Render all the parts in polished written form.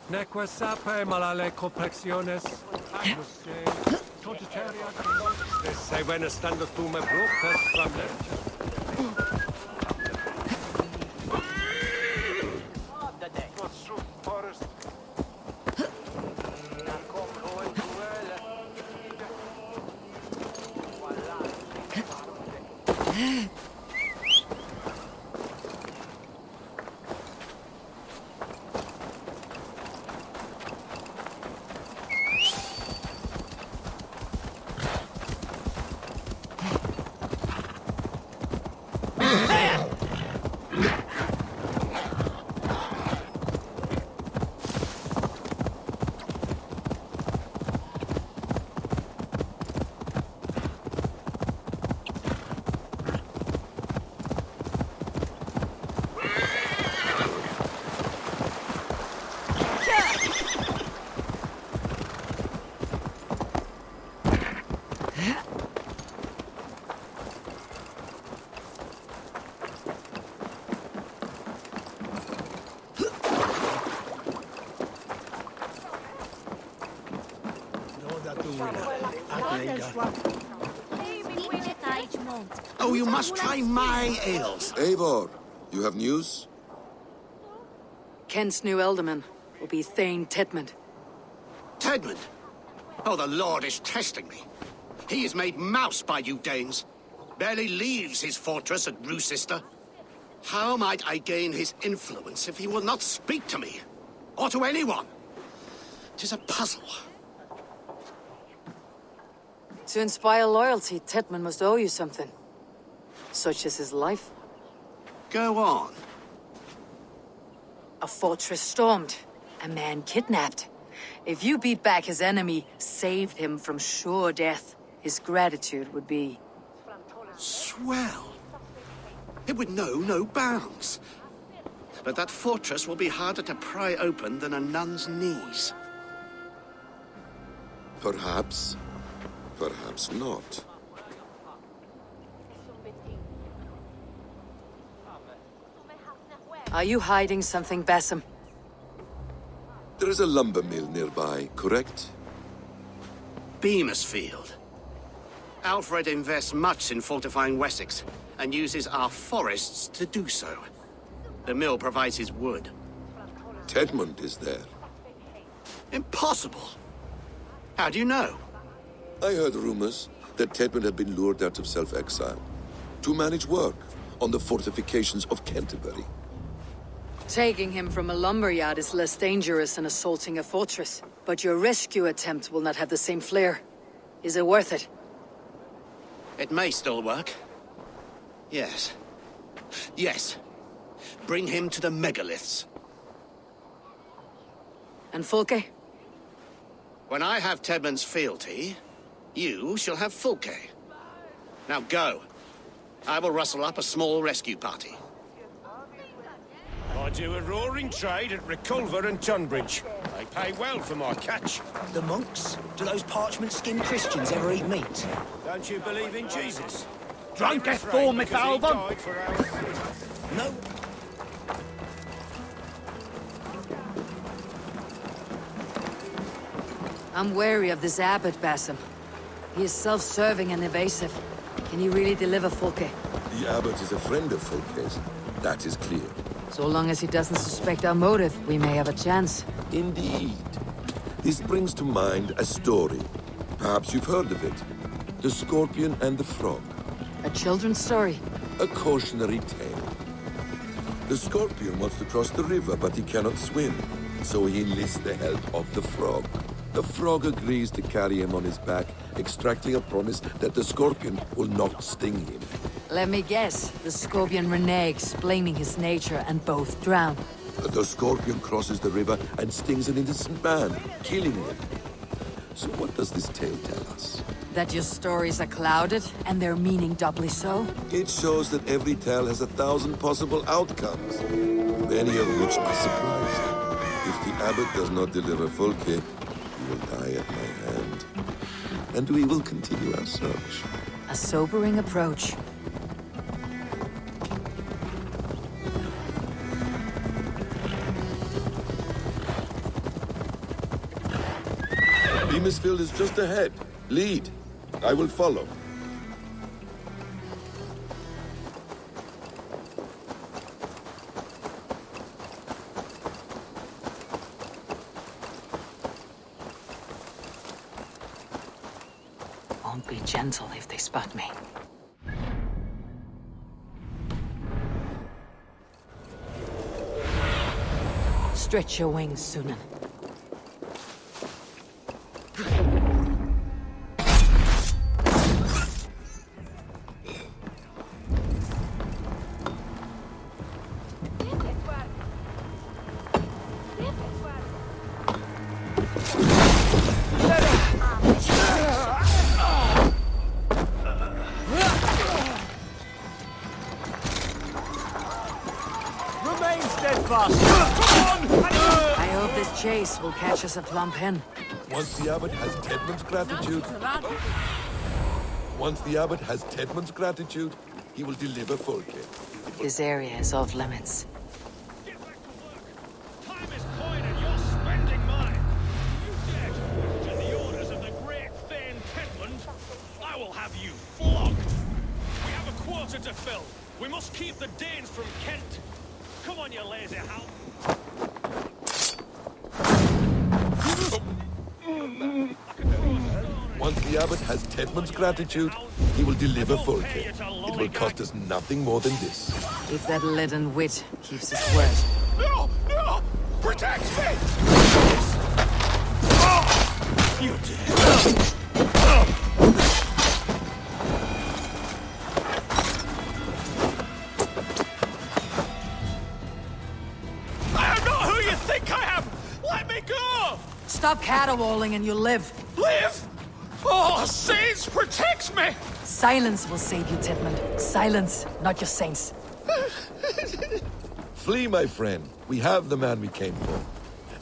Neque sape malale complexiones, agnus Dei, totiteria que se vena stando tu me brocas from lecture. Oh, you must try my ales. Eivor, you have news? Kent's new ealdorman will be Thane Tedmund. Tedmund? Oh, the Lord is testing me. He is made mouse by you Danes. Barely leaves his fortress at Roosister. How might I gain his influence if he will not speak to me? Or to anyone? 'Tis a puzzle. To inspire loyalty, Tedmund must owe you something. Such as his life. Go on. A fortress stormed. A man kidnapped. If you beat back his enemy, saved him from sure death, his gratitude would be... Swell. It would know no bounds. But that fortress will be harder to pry open than a nun's knees. Perhaps. Perhaps not. Are you hiding something, Bassam? There is a lumber mill nearby, correct? Beamisfield. Alfred invests much in fortifying Wessex, and uses our forests to do so. The mill provides his wood. Tedmund is there. Impossible! How do you know? I heard rumors that Tedmund had been lured out of self-exile to manage work on the fortifications of Canterbury. Taking him from a lumberyard is less dangerous than assaulting a fortress. But your rescue attempt will not have the same flair. Is it worth it? It may still work. Yes. Yes. Bring him to the megaliths. And Fulke? When I have Tedmund's fealty, you shall have Fulke. Now go. I will rustle up a small rescue party. I do a roaring trade at Reculver and Tunbridge. They pay well for my catch. The monks? Do those parchment-skinned Christians ever eat meat? Don't you believe in Jesus? Drunk Don't as refrain form, because Miss he Alban. died for our... No. I'm wary of this abbot, Bassam. He is self-serving and evasive. Can he really deliver Fulke? The abbot is a friend of Fulke's. That is clear. So long as he doesn't suspect our motive, we may have a chance. Indeed. This brings to mind a story. Perhaps you've heard of it. The Scorpion and the Frog. A children's story? A cautionary tale. The Scorpion wants to cross the river, but he cannot swim. So he enlists the help of the Frog. The Frog agrees to carry him on his back, extracting a promise that the Scorpion will not sting him. Let me guess. The Scorpion reneges, blaming his nature, and both drown. The Scorpion crosses the river and stings an innocent man, killing him. So what does this tale tell us? That your stories are clouded, and their meaning doubly so? It shows that every tale has 1,000 possible outcomes, many of which are surprising. If the abbot does not deliver Fulke, he will die at my hand. And we will continue our search. A sobering approach. Beamisfield is just ahead. Lead. I will follow. Won't be gentle if they spot me. Stretch your wings, Sunan. Remain steadfast. Come on! I hope this chase will catch us a plump hen. Once the abbot has Tedman's gratitude... Once the abbot has Tedman's gratitude, he will deliver Folke. This area is off limits. Get back to work. Time is coin and you're spending mine. You dare to question the orders of the great Thane Tedmund? I will have you flogged. We have a quarter to fill. We must keep the Danes from Kent. Come on, you lazy hound. Once the abbot has Tedman's gratitude, he will deliver Folke. It will cost us nothing more than this. If that leaden wit keeps his word. No! No! Protect me! You did. I am not who you think I am! Let me go! Stop caterwauling and you live. Live! Oh, saints, protect me! Silence will save you, Tedmund. Silence, not your saints. Flee, my friend. We have the man we came for.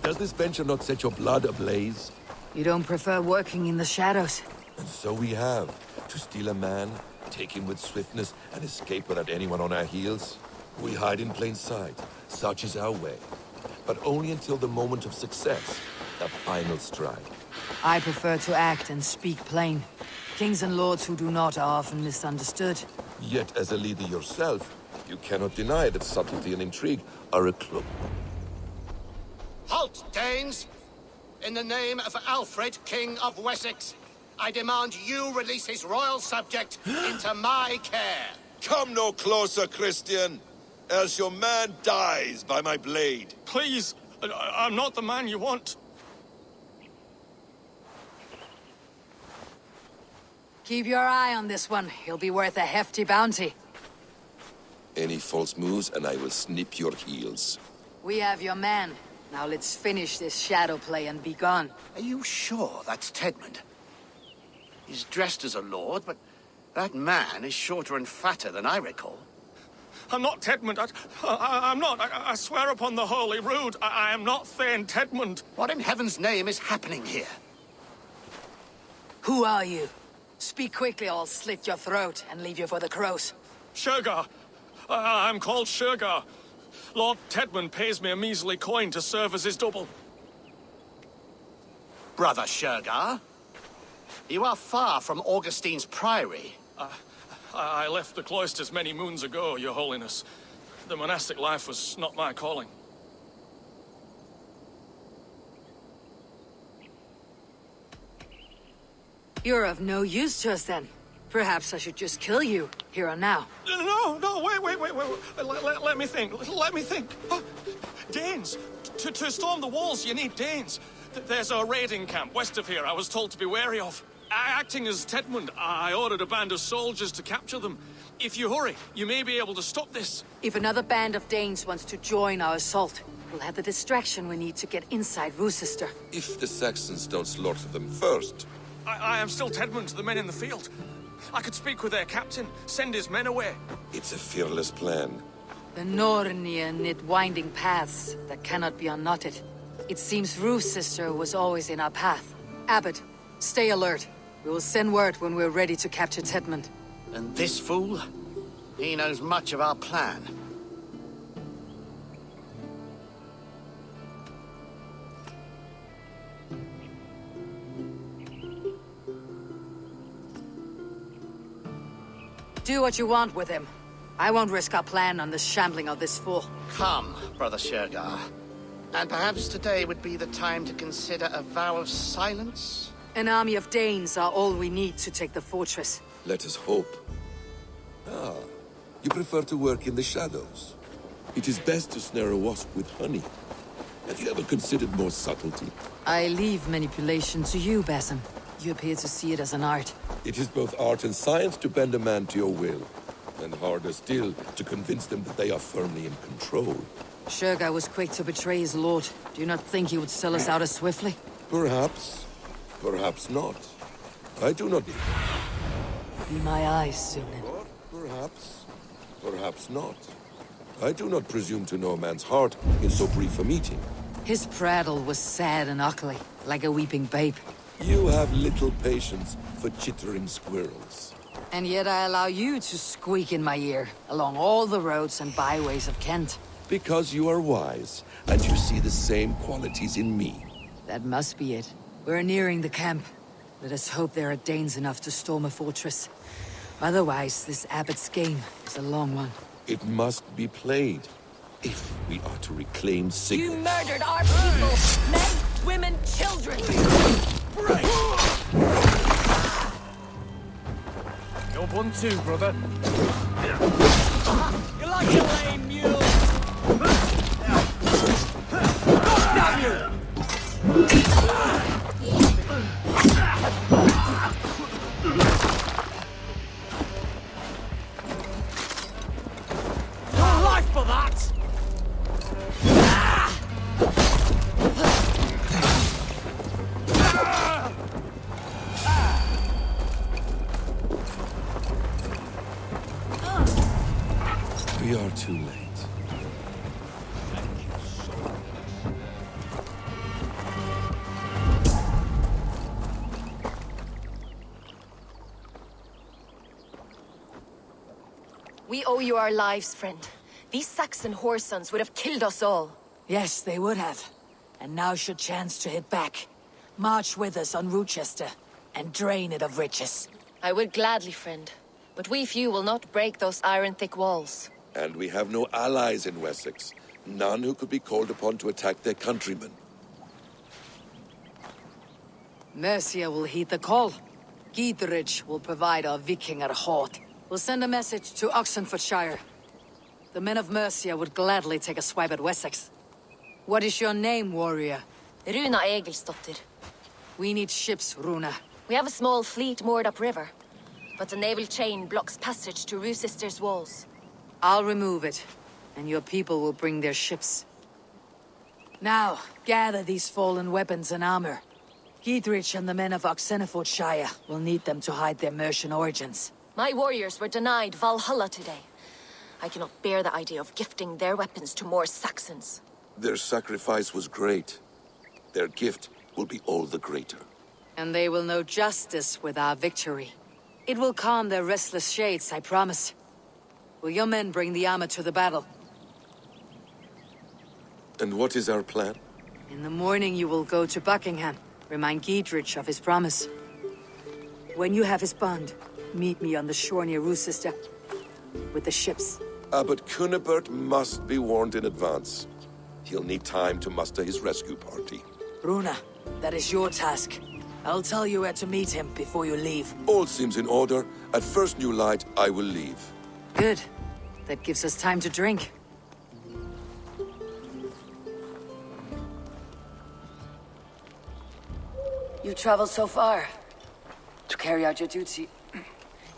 Does this venture not set your blood ablaze? You don't prefer working in the shadows? And so we have. To steal a man, take him with swiftness, and escape without anyone on our heels. We hide in plain sight. Such is our way. But only until the moment of success. The final strike. I prefer to act and speak plain. Kings and lords who do not are often misunderstood. Yet, as a leader yourself, you cannot deny that subtlety and intrigue are a club. Halt, Danes! In the name of Alfred, King of Wessex, I demand you release his royal subject into my care. Come no closer, Christian, else your man dies by my blade. Please, I'm not the man you want. Keep your eye on this one. He'll be worth a hefty bounty. Any false moves, and I will snip your heels. We have your man. Now let's finish this shadow play and be gone. Are you sure that's Tedmund? He's dressed as a lord, but that man is shorter and fatter than I recall. I'm not Tedmund. I'm not. I swear upon the Holy Rood, I am not Thane Tedmund. What in heaven's name is happening here? Who are you? Speak quickly or I'll slit your throat and leave you for the crows. Shergar. I'm called Shergar. Lord Tedmund pays me a measly coin to serve as his double. Brother Shergar? You are far from Augustine's priory. I left the cloisters many moons ago, Your Holiness. The monastic life was not my calling. You're of no use to us then. Perhaps I should just kill you, here and now. No, wait. Let me think. Let me think. Danes. To storm the walls, you need Danes. There's a raiding camp west of here I was told to be wary of. Acting as Tedmund, I ordered a band of soldiers to capture them. If you hurry, you may be able to stop this. If another band of Danes wants to join our assault, we'll have the distraction we need to get inside Rochester. If the Saxons don't slaughter them first. I am still Tedmund to the men in the field. I could speak with their captain, send his men away. It's a fearless plan. The Nornir knit winding paths that cannot be unknotted. It seems Rochester was always in our path. Abbot, stay alert. We will send word when we're ready to capture Tedmund. And this fool? He knows much of our plan. Do what you want with him. I won't risk our plan on the shambling of this fool. Come, Brother Shergar. And perhaps today would be the time to consider a vow of silence? An army of Danes are all we need to take the fortress. Let us hope. Ah, you prefer to work in the shadows. It is best to snare a wasp with honey. Have you ever considered more subtlety? I leave manipulation to you, Basim. You appear to see it as an art. It is both art and science to bend a man to your will, and harder still to convince them that they are firmly in control. Shergar was quick to betray his lord. Do you not think he would sell us out as swiftly? Perhaps. Perhaps not. I do not... Be my eyes, Sunan. Or perhaps. Perhaps not. I do not presume to know a man's heart in so brief a meeting. His prattle was sad and ugly, like a weeping babe. You have little patience for chittering squirrels. And yet I allow you to squeak in my ear, along all the roads and byways of Kent. Because you are wise, and you see the same qualities in me. That must be it. We're nearing the camp. Let us hope there are Danes enough to storm a fortress. Otherwise, this abbot's game is a long one. It must be played, if we are to reclaim Sigurd. You murdered our people! Men, women, children! You're one too, brother. You're like a lame mule! Damn you! Your life for that! We are too late. We owe you our lives, friend. These Saxon whoresons would have killed us all. Yes, they would have. And now should chance to hit back. March with us on Rochester, and drain it of riches. I would gladly, friend. But we few will not break those iron-thick walls. And we have no allies in Wessex. None who could be called upon to attack their countrymen. Mercia will heed the call. Gidrich will provide our Vikingar hort. We'll send a message to Oxenfordshire. The men of Mercia would gladly take a swipe at Wessex. What is your name, warrior? Runa Egilsdotter. We need ships, Runa. We have a small fleet moored upriver. But the naval chain blocks passage to Rochester's walls. I'll remove it, and your people will bring their ships. Now, gather these fallen weapons and armor. Gidrich and the men of Oxenfordshire will need them to hide their Mercian origins. My warriors were denied Valhalla today. I cannot bear the idea of gifting their weapons to more Saxons. Their sacrifice was great. Their gift will be all the greater. And they will know justice with our victory. It will calm their restless shades, I promise. Will your men bring the armor to the battle? And what is our plan? In the morning you will go to Buckingham. Remind Gidrich of his promise. When you have his bond, meet me on the shore near Rochester with the ships. Abbot Cunibert must be warned in advance. He'll need time to muster his rescue party. Runa, that is your task. I'll tell you where to meet him before you leave. All seems in order. At first new light, I will leave. Good. That gives us time to drink. You traveled so far to carry out your duty.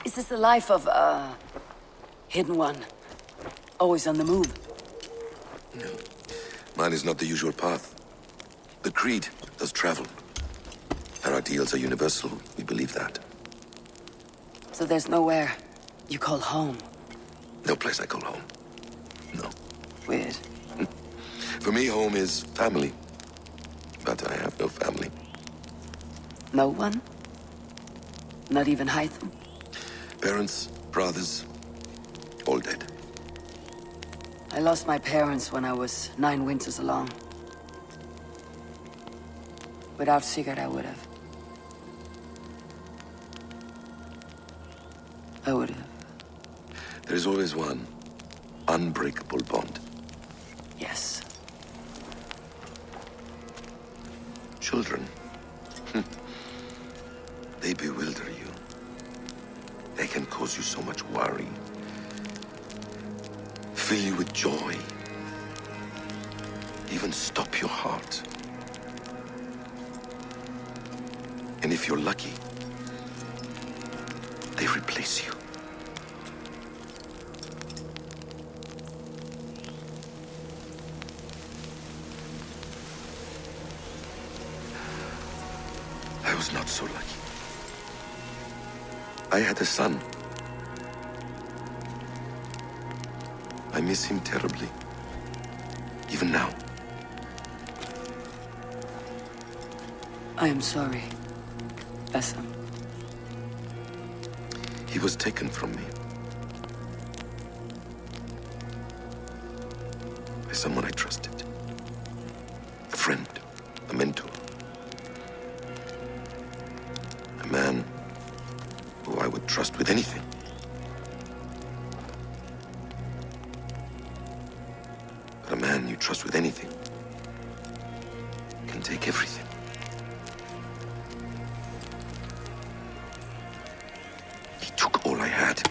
Is this the life of a hidden one? Always on the move? No. Mine is not the usual path. The Creed does travel. Our ideals are universal. We believe that. So there's nowhere you call home? No place I call home. No. Weird. For me, home is family. But I have no family. No one? Not even Hytham? Parents, brothers, all dead. I lost my parents when I was 9 winters along. Without Sigurd, I would have. I would have There is always one unbreakable bond. Yes. Children. They bewilder you. They can cause you so much worry. Fill you with joy. Even stop your heart. And if you're lucky, they replace you. I was not so lucky. I had a son. I miss him terribly. Even now. I am sorry, Bassam. He was taken from me. By someone I trusted. A friend, a mentor. A man who I would trust with anything. But a man you trust with anything can take everything. He took all I had.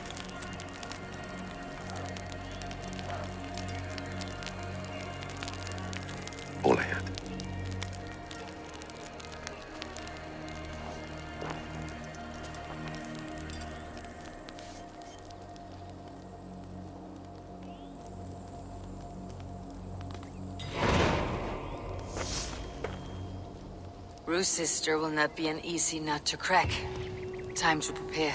All I had. Ruth's sister will not be an easy nut to crack. Time to prepare.